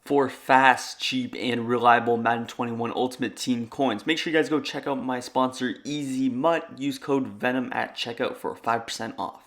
for fast, cheap, and reliable Madden 21 Ultimate Team coins. Make sure you guys go check out my sponsor, Easy Mutt. Use code VENOM at checkout for 5% off.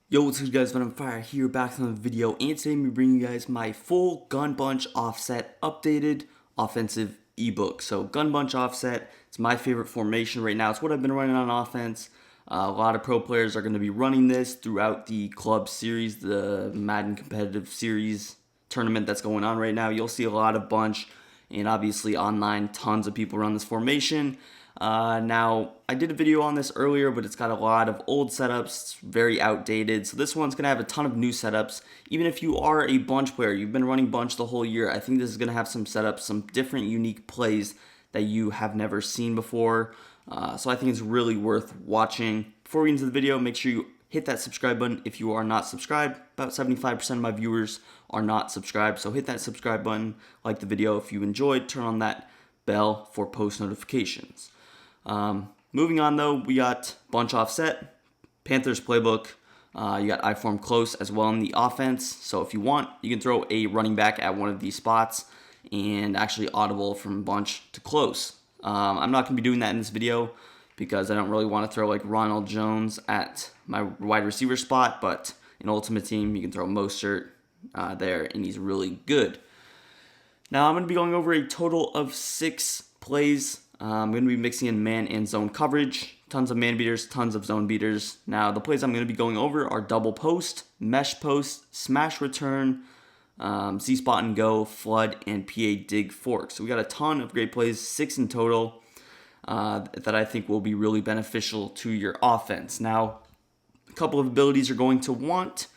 Yo, what's good guys, Venom Fire here, back to another video, and today I'm bringing you guys my full Gun Bunch offset updated offensive ebook. So Gun Bunch offset, it's my favorite formation right now. It's what I've been running on offense. A lot of pro players are going to be running this throughout the club series, the Madden competitive series tournament that's going on right now. You'll see a lot of bunch, and obviously online, tons of people run this formation. Now, I did a video on this earlier, but it's got a lot of old setups. It's very outdated. So this one's going to have a ton of new setups. Even if you are a bunch player, you've been running bunch the whole year, I think this is going to have some setups, some different unique plays that you have never seen before. So I think it's really worth watching. Before we get into the video, make sure you hit that subscribe button if you are not subscribed. About 75% of my viewers are not subscribed, so hit that subscribe button, like the video if you enjoyed, turn on that bell for post notifications. Moving on though, we got bunch offset, Panthers playbook, you got I form close as well in the offense, so if you want, you can throw a running back at one of these spots and actually audible from bunch to close. I'm not going to be doing that in this video because I don't really want to throw like Ronald Jones at my wide receiver spot, but in Ultimate Team, you can throw Mostert there, and he's really good. Now, I'm going to be going over a total of 6 plays. I'm going to be mixing in man and zone coverage, tons of man beaters, tons of zone beaters. Now, the plays I'm going to be going over are double post, mesh post, smash return, Z-spot and go, flood, and PA dig fork. So we got a ton of great plays, 6 in total, that I think will be really beneficial to your offense. Now, a couple of abilities you're going to want.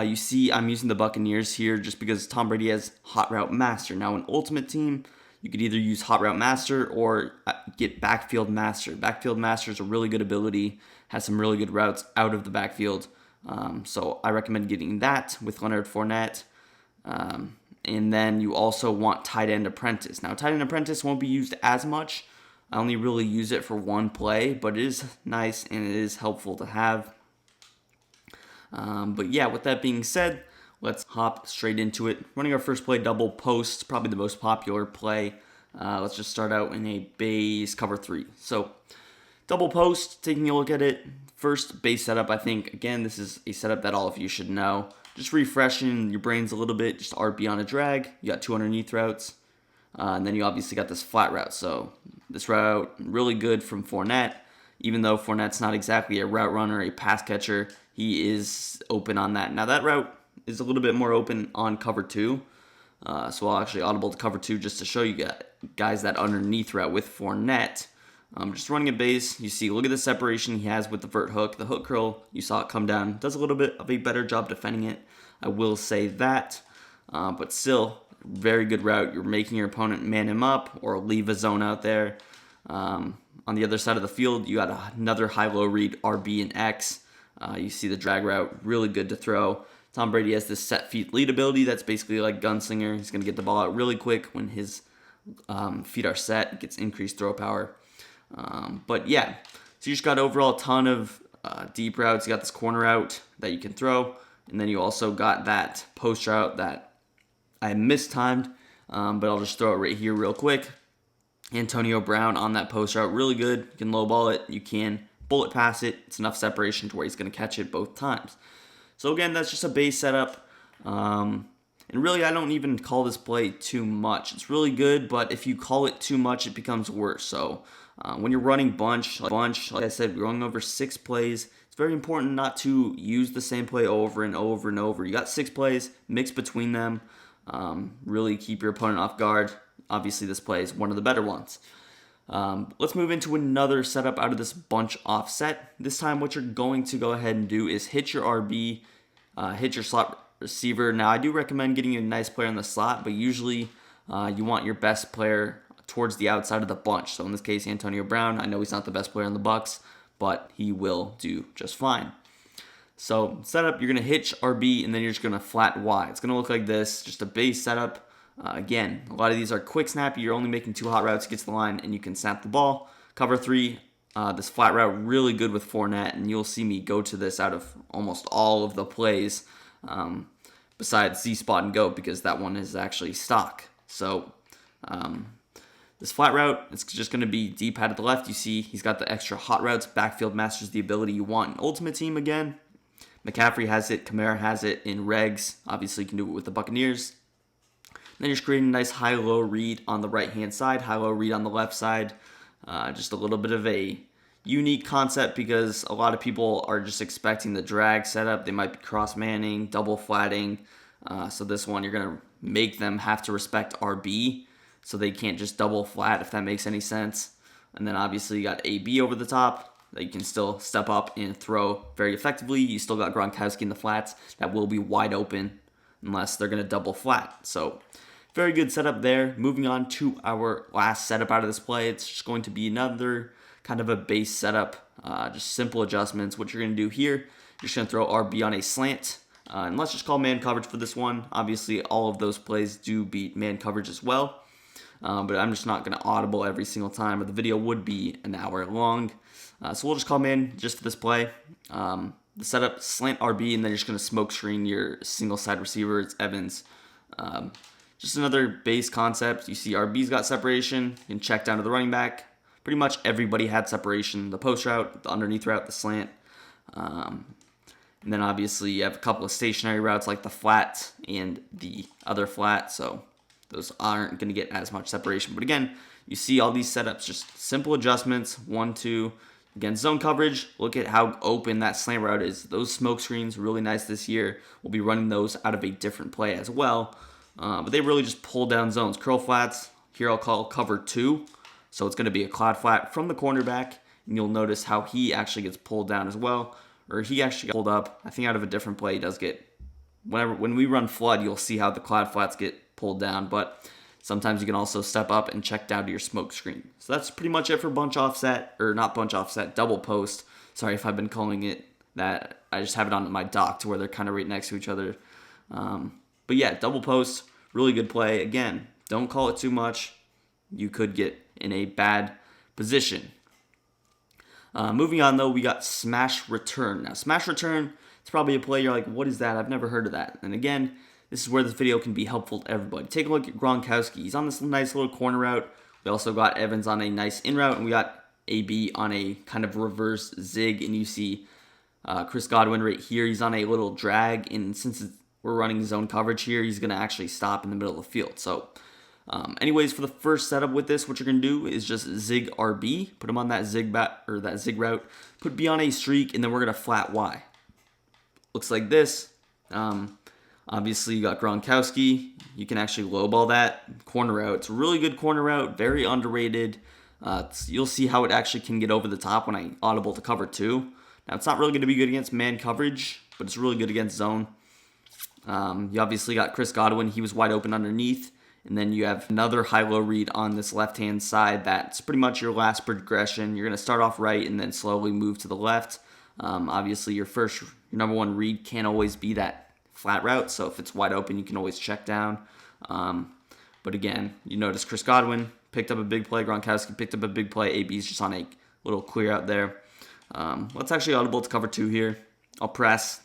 You see I'm using the Buccaneers here just because Tom Brady has Hot Route Master. Now, in Ultimate Team, you could either use Hot Route Master or get Backfield Master. Backfield Master is a really good ability, has some really good routes out of the backfield. So I recommend getting that with Leonard Fournette. And then you also want Tight End Apprentice. Now, Tight End Apprentice won't be used as much. I only really use it for one play, but it is nice and it is helpful to have. But yeah, with that being said, let's hop straight into it. Running our first play, double post, probably the most popular play. Let's just start out in a base cover 3. So, double post, taking a look at it. First base setup, I think, again, this is a setup that all of you should know. Just refreshing your brains a little bit, just RB on a drag. You got 2 underneath routes. And then you obviously got this flat route. So, this route, really good from Fournette. Even though Fournette's not exactly a route runner, a pass catcher, he is open on that. Now, that route is a little bit more open on cover 2. So I'll actually audible to cover 2 just to show you guys that underneath route with Fournette. Just running a base, you see, look at the separation he has with the vert hook. The hook curl, you saw it come down. Does a little bit of a better job defending it. I will say that. But still, very good route. You're making your opponent man him up or leave a zone out there. On the other side of the field, you got another high-low read, RB and X. You see the drag route, really good to throw. Tom Brady has this set feet lead ability that's basically like Gunslinger. He's going to get the ball out really quick when his feet are set. Gets increased throw power. But yeah, so you just got overall a ton of deep routes. You got this corner route that you can throw. And then you also got that post route that I mistimed. But I'll just throw it right here real quick. Antonio Brown on that post route, really good. You can lowball it. You can bullet pass it. It's enough separation to where he's going to catch it both times. So again, that's just a base setup. And really, I don't even call this play too much. It's really good, but if you call it too much, it becomes worse. So when you're running bunch, like I said, we're going over 6 plays. It's very important not to use the same play over and over and over. You got 6 plays, mix between them. Really keep your opponent off guard. Obviously, this play is one of the better ones. Let's move into another setup out of this bunch offset. This time, what you're going to go ahead and do is hit your RB, hit your slot receiver. Now, I do recommend getting a nice player in the slot, but usually you want your best player towards the outside of the bunch. So in this case, Antonio Brown. I know he's not the best player in the Bucs, but he will do just fine. So setup, you're going to hitch RB, and then you're just going to flat Y. It's going to look like this, just a base setup. Again, a lot of these are quick snappy. You're only making 2 hot routes, get to the line, and you can snap the ball. Cover 3, this flat route, really good with Fournette, and you'll see me go to this out of almost all of the plays. besides Z spot and go, because that one is actually stock. So this flat route, it's just going to be deep pad to the left. You see he's got the extra hot routes. Backfield masters the ability you want in Ultimate Team again. McCaffrey has it. Kamara has it in regs. Obviously, you can do it with the Buccaneers. Then you're just creating a nice high-low read on the right-hand side, high-low read on the left side. Just a little bit of a unique concept because a lot of people are just expecting the drag setup. They might be cross-manning, double flatting. So this one, you're going to make them have to respect RB, so they can't just double flat, if that makes any sense. And then obviously you got AB over the top that you can still step up and throw very effectively. You still got Gronkowski in the flats that will be wide open unless they're going to double flat. So very good setup there. Moving on to our last setup out of this play. It's just going to be another kind of a base setup, just simple adjustments. What you're going to do here, you're just going to throw RB on a slant. And let's just call man coverage for this one. Obviously, all of those plays do beat man coverage as well. But I'm just not going to audible every single time, or the video would be an hour long. So we'll just call man just for this play. The setup, slant RB, and then you're just going to smoke screen your single side receiver. It's Evans. Just another base concept. You see RB's got separation. You can check down to the running back. Pretty much everybody had separation. The post route, the underneath route, the slant. And then obviously you have a couple of stationary routes like the flat and the other flat. So those aren't going to get as much separation. But again, you see all these setups, just simple adjustments. 1, 2. Again, zone coverage, look at how open that slant route is. Those smoke screens, really nice this year. We'll be running those out of a different play as well. But they really just pull down zones. Curl flats, here I'll call cover 2. So it's going to be a cloud flat from the cornerback. And you'll notice how he actually gets pulled down as well. Or he actually got pulled up. I think out of a different play, he does get... When we run flood, you'll see how the cloud flats get pulled down. But sometimes you can also step up and check down to your smoke screen. So that's pretty much it for bunch offset, or not bunch offset, double post. Sorry if I've been calling it that. I just have it on my dock to where they're kind of right next to each other. But yeah, double post, really good play. Again, don't call it too much. You could get in a bad position. Moving on though, we got smash return. Now smash return, it's probably a play you're like, what is that? I've never heard of that. And again, this is where this video can be helpful to everybody. Take a look at Gronkowski. He's on this nice little corner route. We also got Evans on a nice in route, and we got AB on a kind of reverse zig. And you see Chris Godwin right here. He's on a little drag, and since we're running zone coverage here, he's going to actually stop in the middle of the field. So anyways, for the first setup with this, what you're going to do is just zig RB. Put him on that zig route. Put B on a streak, and then we're going to flat Y. Looks like this. Obviously, you got Gronkowski. You can actually lowball that corner route. It's a really good corner route, very underrated. You'll see how it actually can get over the top when I audible to cover 2. Now, it's not really going to be good against man coverage, but it's really good against zone. You obviously got Chris Godwin. He was wide open underneath. And then you have another high-low read on this left-hand side. That's pretty much your last progression. You're going to start off right and then slowly move to the left. Obviously, your number one read can't always be that flat route, so if it's wide open, you can always check down. But again, you notice Chris Godwin picked up a big play. Gronkowski picked up a big play. AB's just on a little clear out there. Let's actually audible to cover 2 here. I'll press,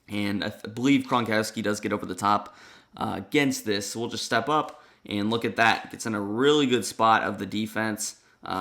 and I believe Gronkowski does get over the top against this. So we'll just step up and look at that. Gets in a really good spot of the defense.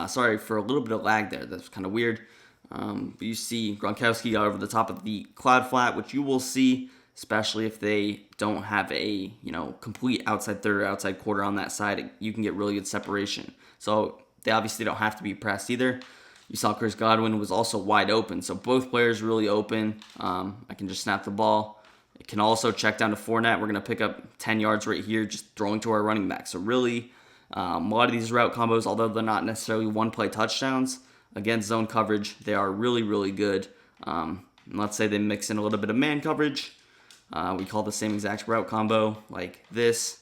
Sorry for a little bit of lag there. That's kind of weird. But you see Gronkowski got over the top of the cloud flat, which you will see, especially if they don't have a complete outside third or outside quarter on that side. You can get really good separation. So they obviously don't have to be pressed either. You saw Chris Godwin was also wide open, so both players really open. I can just snap the ball. It can also check down to Fournette. We're going to pick up 10 yards right here, just throwing to our running back. So really, a lot of these route combos, although they're not necessarily one-play touchdowns, against zone coverage, they are really, really good. And let's say they mix in a little bit of man coverage. We call the same exact route combo like this.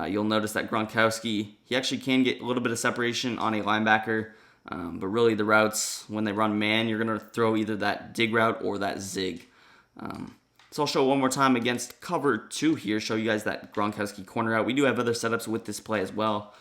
You'll notice that Gronkowski, he actually can get a little bit of separation on a linebacker. But really the routes, when they run man, you're going to throw either that dig route or that zig. So I'll show one more time against cover 2 here, show you guys that Gronkowski corner route. We do have other setups with this play as well.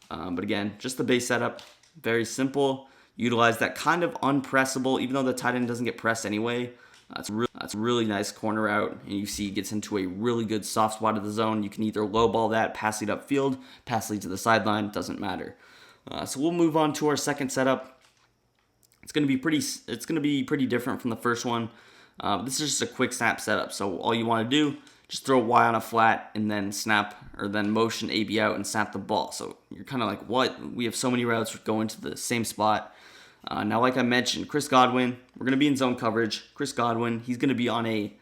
But again, just the base setup, very simple. Utilize that kind of unpressable, even though the tight end doesn't get pressed anyway. That's a really nice corner out, and you see he gets into a really good soft spot of the zone. You can either low ball that, pass it upfield, pass lead to the sideline, doesn't matter. So we'll move on to our second setup. It's gonna be pretty different from the first one. This is just a quick snap setup. So all you want to do, just throw Y on a flat and then snap, or then motion AB out and snap the ball. So you're kind of like, what? We have so many routes going to the same spot. Now, like I mentioned, Chris Godwin, we're going to be in zone coverage. Chris Godwin, he's going to be on a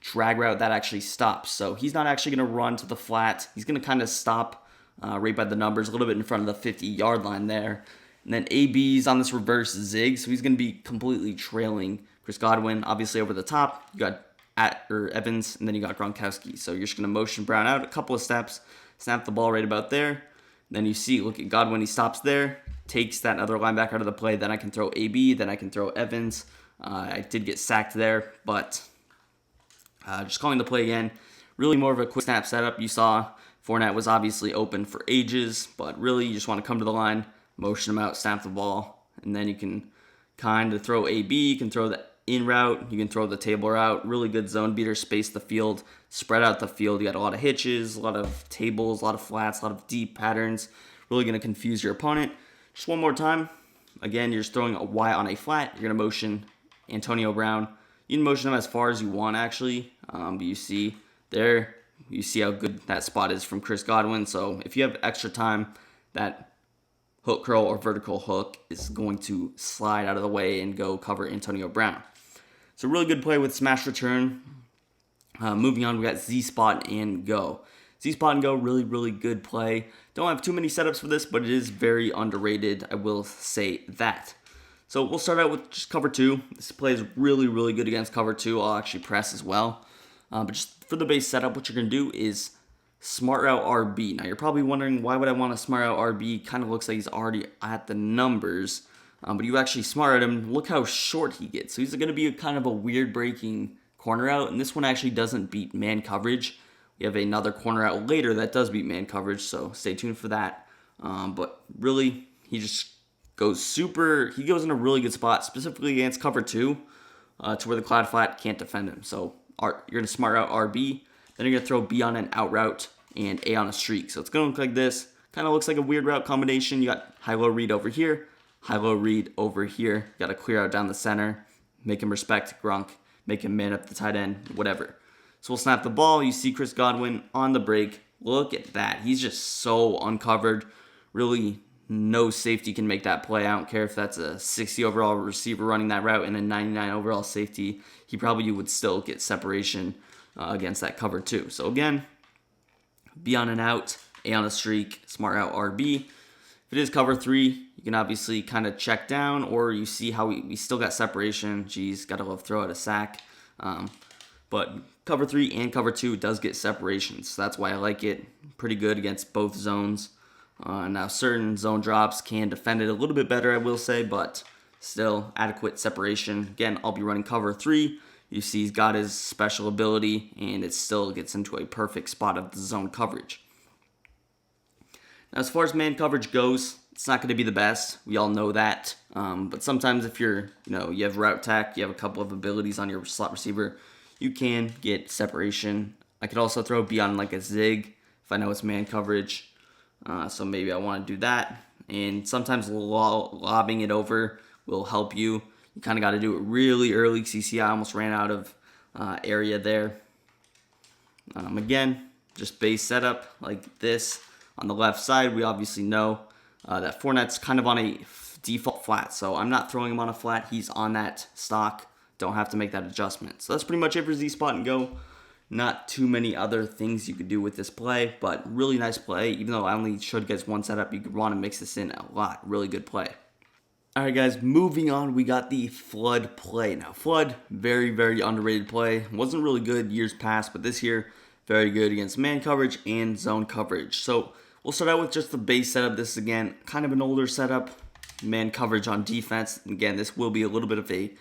drag route that actually stops. So he's not actually going to run to the flat. He's going to kind of stop right by the numbers, a little bit in front of the 50-yard line there. And then AB's on this reverse zig, so he's going to be completely trailing Chris Godwin. Obviously, over the top, you got Evans, and then you got Gronkowski. So you're just going to motion Brown out a couple of steps, snap the ball right about there. Then you see, look at Godwin, he stops there, takes that other linebacker out of the play. Then I can throw AB, then I can throw Evans. I did get sacked there, but just calling the play again. Really more of a quick snap setup. You saw Fournette was obviously open for ages, but really you just want to come to the line, motion him out, snap the ball, and then you can kind of throw AB. You can throw the in route, you can throw the table route. Really good zone beater, space the field, spread out the field. You got a lot of hitches, a lot of tables, a lot of flats, a lot of deep patterns. Really going to confuse your opponent. Just one more time. Again, you're just throwing a Y on a flat. You're going to motion Antonio Brown. You can motion him as far as you want, actually. But you see there, you see how good that spot is from Chris Godwin. So if you have extra time, that hook curl or vertical hook is going to slide out of the way and go cover Antonio Brown. So really good play with smash return. Moving on, we got Z-spot and go. Z-spot and go, really, really good play. Don't have too many setups for this, but it is very underrated. I will say that. So we'll start out with just cover two. This play is really, really good against cover two. I'll actually press as well. But just for the base setup, what you're going to do is smart route RB. Now you're probably wondering, why would I want to smart route RB? Kind of looks like he's already at the numbers. But you actually smart at him. Look how short he gets. So he's going to be kind of a weird breaking corner out. And this one actually doesn't beat man coverage. We have another corner out later that does beat man coverage. So stay tuned for that. But really, he just goes he goes in a really good spot, specifically against cover two, to where the cloud flat can't defend him. So you're going to smart out RB. Then you're going to throw B on an out route and A on a streak. So it's going to look like this. Kind of looks like a weird route combination. You got high-low read over here, high-low read over here. You got to clear out down the center, make him respect Gronk, make him man up the tight end, whatever. So we'll snap the ball. You see Chris Godwin on the break. Look at that. He's just so uncovered. Really, no safety can make that play. I don't care if that's a 60 overall receiver running that route and a 99 overall safety. He probably would still get separation against that cover too. So again, B on an out, A on a streak, smart out RB. If it is cover three, you can obviously kind of check down, or you see how we still got separation. Geez, gotta love throw out a sack. But cover three and cover two does get separation, so that's why I like it. Pretty good against both zones. Now certain zone drops can defend it a little bit better, I will say, but still adequate separation. Again, I'll be running cover three. You see he's got his special ability, and it still gets into a perfect spot of the zone coverage. Now, as far as man coverage goes, it's not going to be the best. We all know that. But sometimes if you have route tech, you have a couple of abilities on your slot receiver, you can get separation. I could also throw B on like a zig if I know it's man coverage. So maybe I want to do that. And sometimes lobbing it over will help you. You kind of got to do it really early because you see I almost ran out of area there. Again, just base setup like this. On the left side, we obviously know that Fournette's kind of on a default flat. So I'm not throwing him on a flat. He's on that stock. Don't have to make that adjustment. So that's pretty much it for Z-spot and go. Not too many other things you could do with this play, but really nice play. Even though I only showed you guys one setup, you could want to mix this in a lot. Really good play. All right, guys, moving on, we got the flood play. Now, flood, very, very underrated play. Wasn't really good years past, but this year, very good against man coverage and zone coverage. So we'll start out with just the base setup. This is, again, kind of an older setup. Man coverage on defense. Again, this will be a little bit of a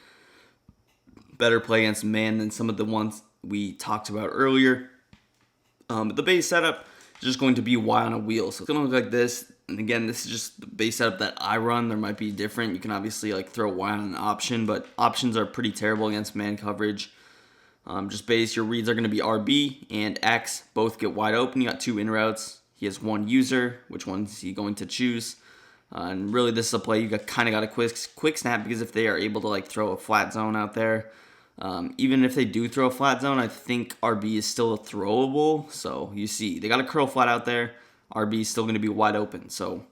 better play against man than some of the ones we talked about earlier. The base setup, just going to be Y on a wheel. So it's going to look like this. And again, this is just the base setup that I run. There might be different. You can obviously like throw Y on an option, but options are pretty terrible against man coverage. Just base, your reads are going to be RB and X. Both get wide open. You got 2 in routes. He has 1 user. Which one is he going to choose? And really, this is a play you kind of got a quick snap, because if they are able to like throw a flat zone out there, even if they do throw a flat zone, I think RB is still throwable. So you see, they got a curl flat out there. RB is still going to be wide open. So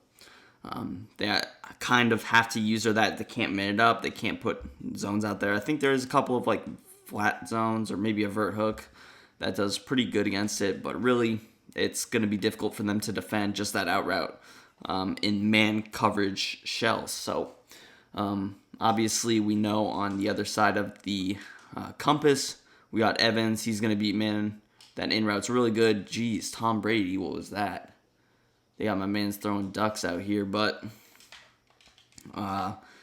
they kind of have to user that. They can't man it up. They can't put zones out there. I think there's a couple of like flat zones or maybe a vert hook that does pretty good against it, but really it's going to be difficult for them to defend just that out route in man coverage shells. So obviously we know on the other side of the compass, we got Evans. He's going to beat man. That in route's really good. Jeez, Tom Brady, what was that? They got my man's throwing ducks out here, but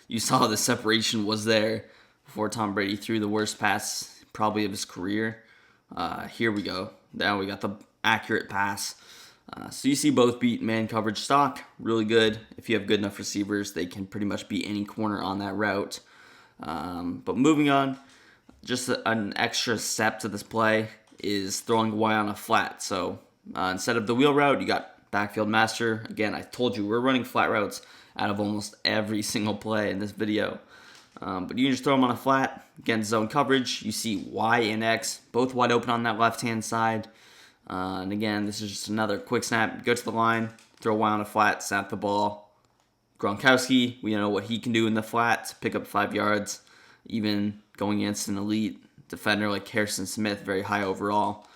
you saw the separation was there before Tom Brady threw the worst pass probably of his career. Here we go. Now we got the accurate pass. So you see both beat man coverage stock. Really good. If you have good enough receivers, they can pretty much beat any corner on that route. But moving on, just an extra step to this play is throwing Y on a flat. So instead of the wheel route, you got backfield master. Again, I told you we're running flat routes out of almost every single play in this video. But you can just throw them on a flat. Again, zone coverage. You see Y and X both wide open on that left-hand side. And again, this is just another quick snap. Go to the line, throw Y on a flat, snap the ball. Gronkowski, we know what he can do in the flat, pick up 5 yards. Even going against an elite defender like Harrison Smith, very high overall.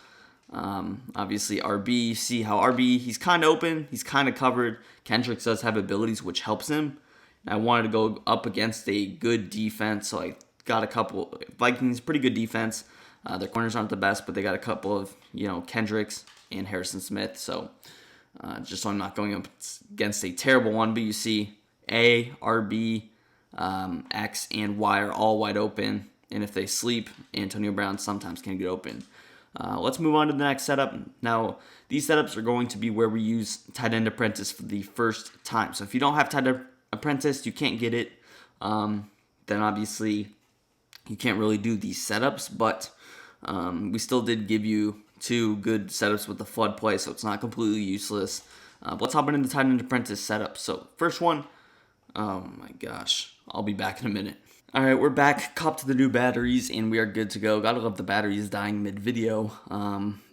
Obviously, RB, you see how RB, he's kind of open, he's kind of covered. Kendricks does have abilities, which helps him. I wanted to go up against a good defense, so I got a couple. Vikings, pretty good defense. Their corners aren't the best, but they got a couple of, Kendricks and Harrison Smith. So just so I'm not going up against a terrible one, but you see A, RB, X, and Y are all wide open. And if they sleep, Antonio Brown sometimes can get open. Let's move on to the next setup. Now, these setups are going to be where we use tight end apprentice for the first time. So if you don't have tight end apprentice, you can't get it. Then obviously you can't really do these setups, but we still did give you 2 good setups with the flood play, so it's not completely useless. But let's hop into the tight end apprentice setup. So first one, oh my gosh, I'll be back in a minute. All right, we're back, copped the new batteries, and we are good to go. Gotta love the batteries dying mid-video.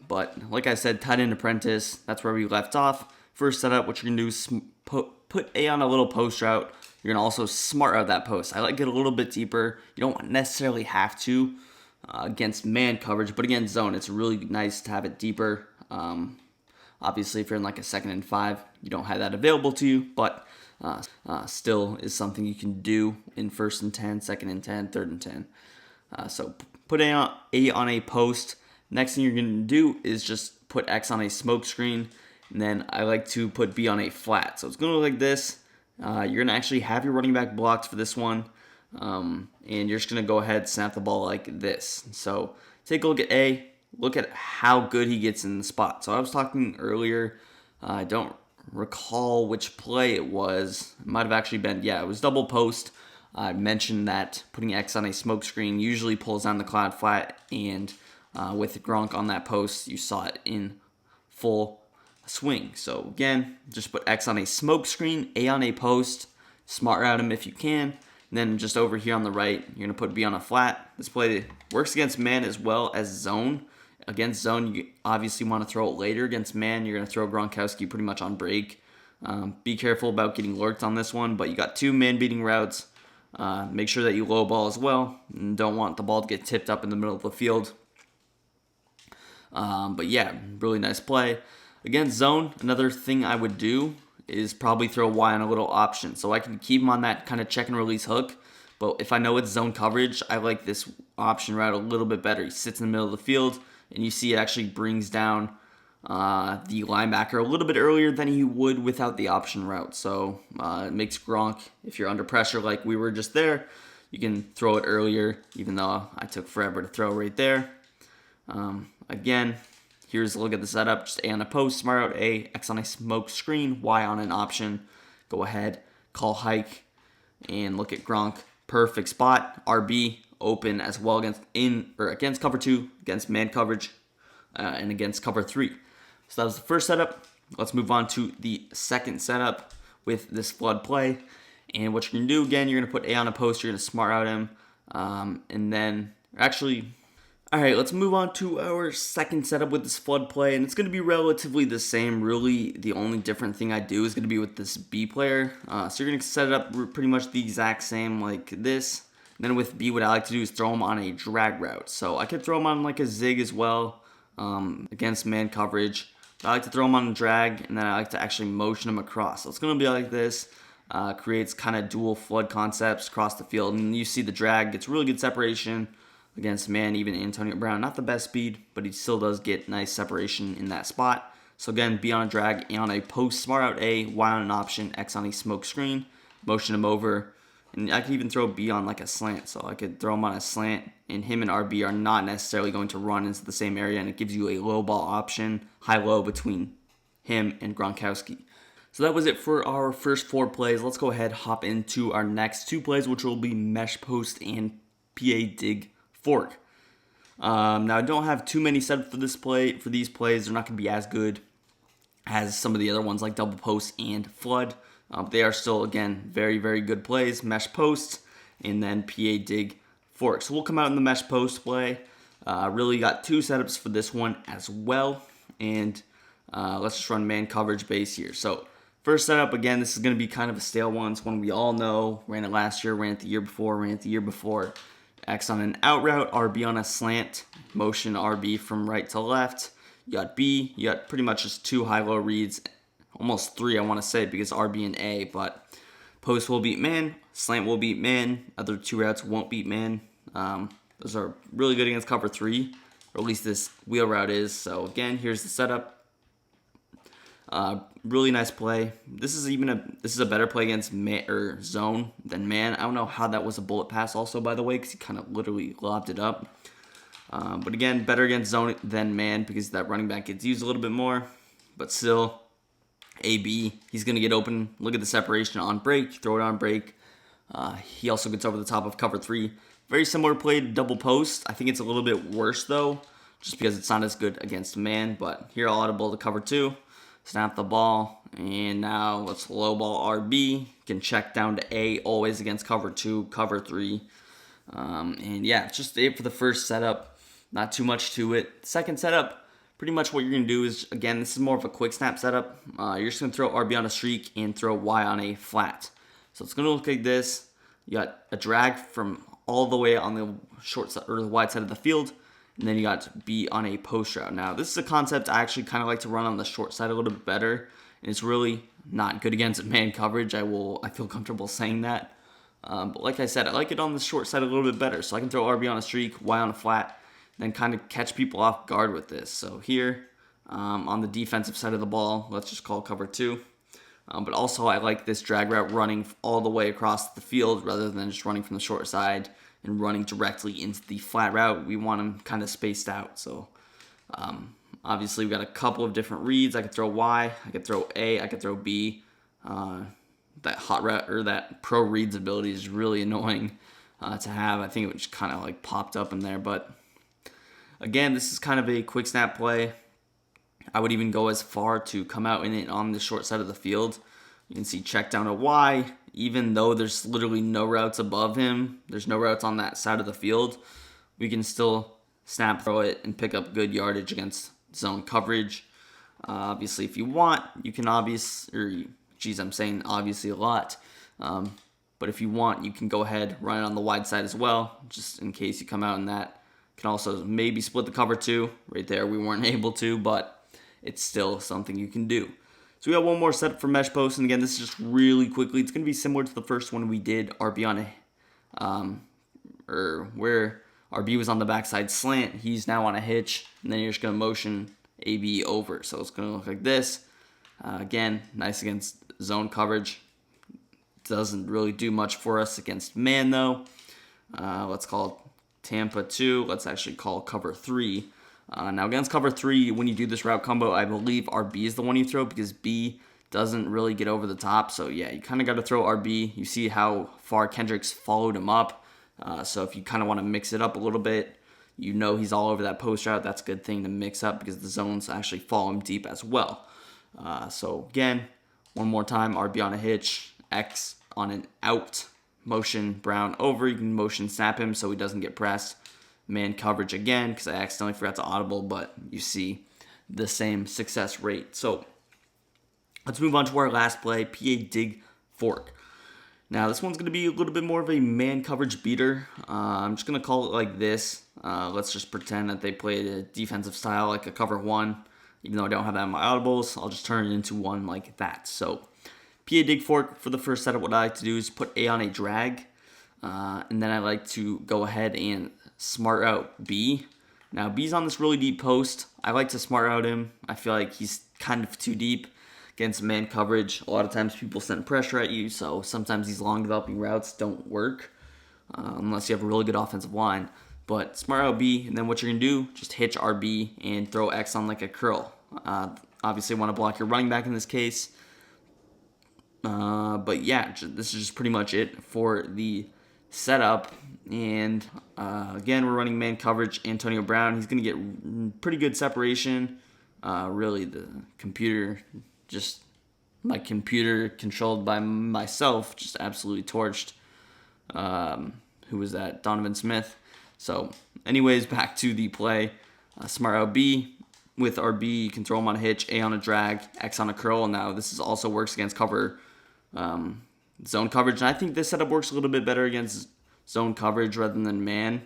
But like I said, tight end apprentice, that's where we left off. First setup, what you're gonna do is put A on a little post route. You're gonna also smart out that post. I like it a little bit deeper. You don't necessarily have to against man coverage, but again, zone, it's really nice to have it deeper. Obviously, if you're in like a 2nd and 5, you don't have that available to you, but still is something you can do in 1st and 10, 2nd and 10, 3rd and 10. So put A on a post. Next thing you're going to do is just put X on a smoke screen, and then I like to put B on a flat. So it's going to look like this. You're going to actually have your running back blocked for this one, and you're just going to go ahead, snap the ball like this. So take a look at A. Look at how good he gets in the spot. So I was talking earlier, I don't recall which play it was. It might have actually been, it was double post. I mentioned that putting X on a smoke screen usually pulls down the cloud flat, and with Gronk on that post, you saw it in full swing. So again, just put X on a smoke screen, A on a post, smart route him if you can. And then just over here on the right, you're going to put B on a flat. This play works against man as well as zone. Against zone, you obviously want to throw it later. Against man, you're going to throw Gronkowski pretty much on break. Be careful about getting lurked on this one, but you got 2 man-beating routes. Make sure that you low ball as well, and don't want the ball to get tipped up in the middle of the field. But yeah, really nice play. Against zone, another thing I would do is probably throw Y on a little option. So I can keep him on that kind of check and release hook. But if I know it's zone coverage, I like this option route a little bit better. He sits in the middle of the field, and you see it actually brings down the linebacker a little bit earlier than he would without the option route. So it makes Gronk, if you're under pressure like we were just there, you can throw it earlier, even though I took forever to throw right there. Again, here's a look at the setup. Just A on a post, smart out A, X on a smoke screen, Y on an option. Go ahead, call hike, and look at Gronk. Perfect spot. RB open as well against cover 2, against man coverage, and against cover 3. So that was the first setup. Let's move on to the second setup with this flood play. And what you're going to do, again, you're going to put A on a post. You're going to smart out him. And then, actually, all right, let's move on to our second setup with this flood play. And it's going to be relatively the same. Really, the only different thing I do is going to be with this B player. So you're going to set it up pretty much the exact same like this. And then with B, what I like to do is throw him on a drag route. So I could throw him on like a zig as well against man coverage. I like to throw him on a drag, and then I like to actually motion him across. So it's going to be like this. Creates kind of dual flood concepts across the field. And you see the drag gets really good separation against man, even Antonio Brown. Not the best speed, but he still does get nice separation in that spot. So again, B on a drag, A on a post, smart out A, Y on an option, X on a smoke screen, motion him over. And I could even throw B on like a slant. So I could throw him on a slant, and him and RB are not necessarily going to run into the same area, and it gives you a low ball option, high-low between him and Gronkowski. So that was it for our first 4 plays. Let's go ahead, hop into our next 2 plays, which will be mesh post and PA dig fork. Now I don't have too many set up for this play. For these plays, they're not going to be as good as some of the other ones like double post and flood. They are still, again, very, very good plays. Mesh post and then PA dig fork. So we'll come out in the mesh post play. Really got 2 setups for this one as well. And let's just run man coverage base here. So first setup, again, this is going to be kind of a stale one. It's one we all know. Ran it last year, ran it the year before, ran it the year before. X on an out route, RB on a slant, motion RB from right to left. You got B, you got pretty much just 2 high-low reads, almost 3 I want to say because RB and A, but post will beat man, slant will beat man, other 2 routes won't beat man. Those are really good against cover 3, or at least this wheel route is. So again, here's the setup. Really nice play. This is a better play against man, or zone than man. I don't know how that was a bullet pass also, by the way, because he kind of literally lobbed it up. But again, better against zone than man because that running back gets used a little bit more. But still, AB, he's going to get open. Look at the separation on break. Throw it on break. He also gets over the top of cover 3. Very similar play to double post. I think it's a little bit worse, though, just because it's not as good against man. But here, I'll audible to cover 2. Snap the ball, and now let's low ball RB. Can check down to A, always against cover 2, cover 3. And yeah, it's just it for the first setup. Not too much to it. Second setup, pretty much what you're going to do is, again, this is more of a quick snap setup. You're just going to throw RB on a streak and throw Y on a flat. So it's going to look like this. You got a drag from all the way on the short side or the wide side of the field. And then you got B on a post route. Now, this is a concept I actually kind of like to run on the short side a little bit better. And it's really not good against man coverage. I feel comfortable saying that. But like I said, I like it on the short side a little bit better. So I can throw RB on a streak, Y on a flat, then kind of catch people off guard with this. So here, on the defensive side of the ball, let's just call cover 2. But also I like this drag route running all the way across the field rather than just running from the short side and running directly into the flat route. We want them kind of spaced out. So obviously we've got a couple of different reads. I could throw Y, I could throw A, I could throw B. That hot route or that pro reads ability is really annoying to have. I think it just kind of like popped up in there. But again, this is kind of a quick snap play. I would even go as far to come out in it on the short side of the field. You can see check down to Y. Even though there's literally no routes above him, there's no routes on that side of the field, we can still snap throw it and pick up good yardage against zone coverage. Obviously, if you want, you can I'm saying obviously a lot. But if you want, you can go ahead, run it on the wide side as well, just in case you come out in that. Can also maybe split the cover 2. Right there, we weren't able to, but it's still something you can do. So we got one more setup for mesh post, and again, this is just really quickly. It's going to be similar to the first one we did, RB on where RB was on the backside slant. He's now on a hitch, and then you're just going to motion AB over. So it's going to look like this. Again, nice against zone coverage. Doesn't really do much for us against man, though. Let's call Tampa 2. Let's actually call cover 3. Now against cover 3, when you do this route combo, I believe RB is the one you throw because B doesn't really get over the top. So yeah, you kind of got to throw RB. You see how far Kendrick's followed him up. So if you kind of want to mix it up a little bit, you know he's all over that post route. That's a good thing to mix up because the zones actually follow him deep as well. So again, one more time, RB on a hitch, X on an out, motion Brown over. You can motion snap him so he doesn't get pressed. Man coverage again because I accidentally forgot to audible, but you see the same success rate. So let's move on to our last play, PA Dig Fork. Now this one's going to be a little bit more of a man coverage beater. I'm just going to call it like this. Let's just pretend that they played a defensive style like a cover 1. Even though I don't have that in my audibles, I'll just turn it into one like that. So PA Dig Fork, for the first setup, what I like to do is put A on a drag. And then I like to go ahead and smart out B. Now B's on this really deep post. I like to smart out him. I feel like he's kind of too deep against man coverage. A lot of times people send pressure at you, so sometimes these long developing routes don't work unless you have a really good offensive line. But smart out B, and then what you're going to do, just hitch RB and throw X on like a curl. Obviously want to block your running back in this case. But yeah, this is just pretty much it for the setup. And again, we're running man coverage. Antonio Brown, he's going to get pretty good separation. Really, the computer, just my computer controlled by myself, just absolutely torched. Who was that? Donovan Smith. So anyways, back to the play. Smart out B. With RB, you can throw him on a hitch, A on a drag, X on a curl. Now this also works against cover zone coverage. And I think this setup works a little bit better against zone coverage rather than man.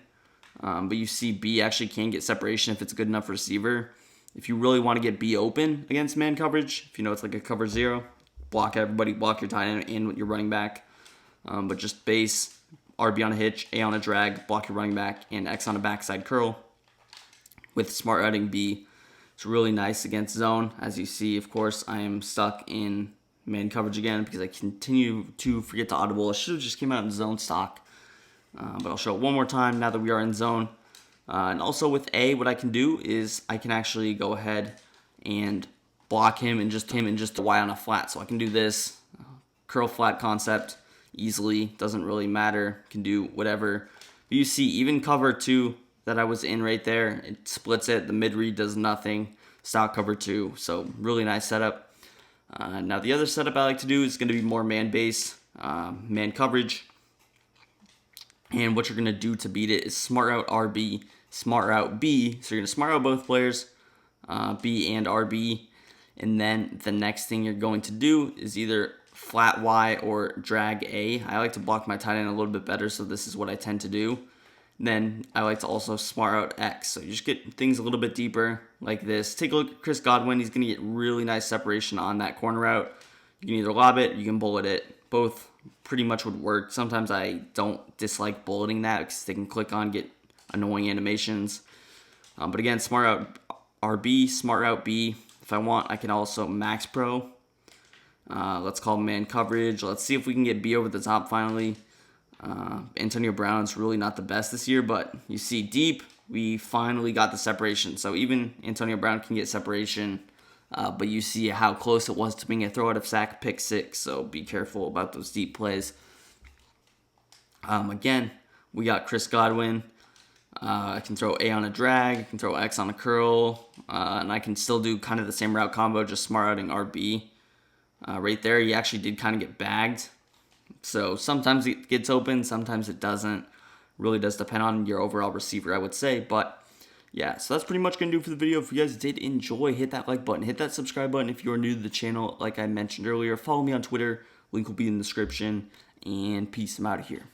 But you see B actually can get separation if it's a good enough receiver. If you really want to get B open against man coverage, if you know it's like a cover 0, block everybody, block your tight end and your running back. But just base, RB on a hitch, A on a drag, block your running back, and X on a backside curl. With smart routing B, it's really nice against zone. As you see, of course, I am stuck in man coverage again because I continue to forget to audible. I should have just came out in zone stock. But I'll show it one more time now that we are in zone. And also with A, what I can do is I can actually go ahead and block him and just Y on a flat. So I can do this curl flat concept easily. Doesn't really matter. Can do whatever. But you see, even cover 2 that I was in right there, it splits it. The mid read does nothing. Stock cover 2. So really nice setup. Now the other setup I like to do is going to be more man base, man coverage. And what you're going to do to beat it is smart out RB, smart out B. So you're going to smart out both players, B and RB. And then the next thing you're going to do is either flat Y or drag A. I like to block my tight end a little bit better, so this is what I tend to do. Then I like to also smart out X. So you just get things a little bit deeper like this. Take a look at Chris Godwin. He's going to get really nice separation on that corner route. You can either lob it, you can bullet it. Both pretty much would work. Sometimes I don't dislike bulleting that because they can click on, get annoying animations. But again, smart out RB, smart out B. If I want, I can also max pro. Let's call man coverage. Let's see if we can get B over the top finally. Antonio Brown's really not the best this year, but you see deep, we finally got the separation. So even Antonio Brown can get separation, but you see how close it was to being a throw out of sack, pick 6. So be careful about those deep plays. Again, we got Chris Godwin. I can throw A on a drag, I can throw X on a curl, and I can still do kind of the same route combo, just smart outing RB. Right there, he actually did kind of get bagged. So sometimes it gets open, sometimes it doesn't. Really does depend on your overall receiver, I would say. But yeah, so that's pretty much going to do for the video. If you guys did enjoy, hit that like button, hit that subscribe button if you are new to the channel. Like I mentioned earlier, follow me on Twitter. Link will be in the description. And peace. I'm out of here.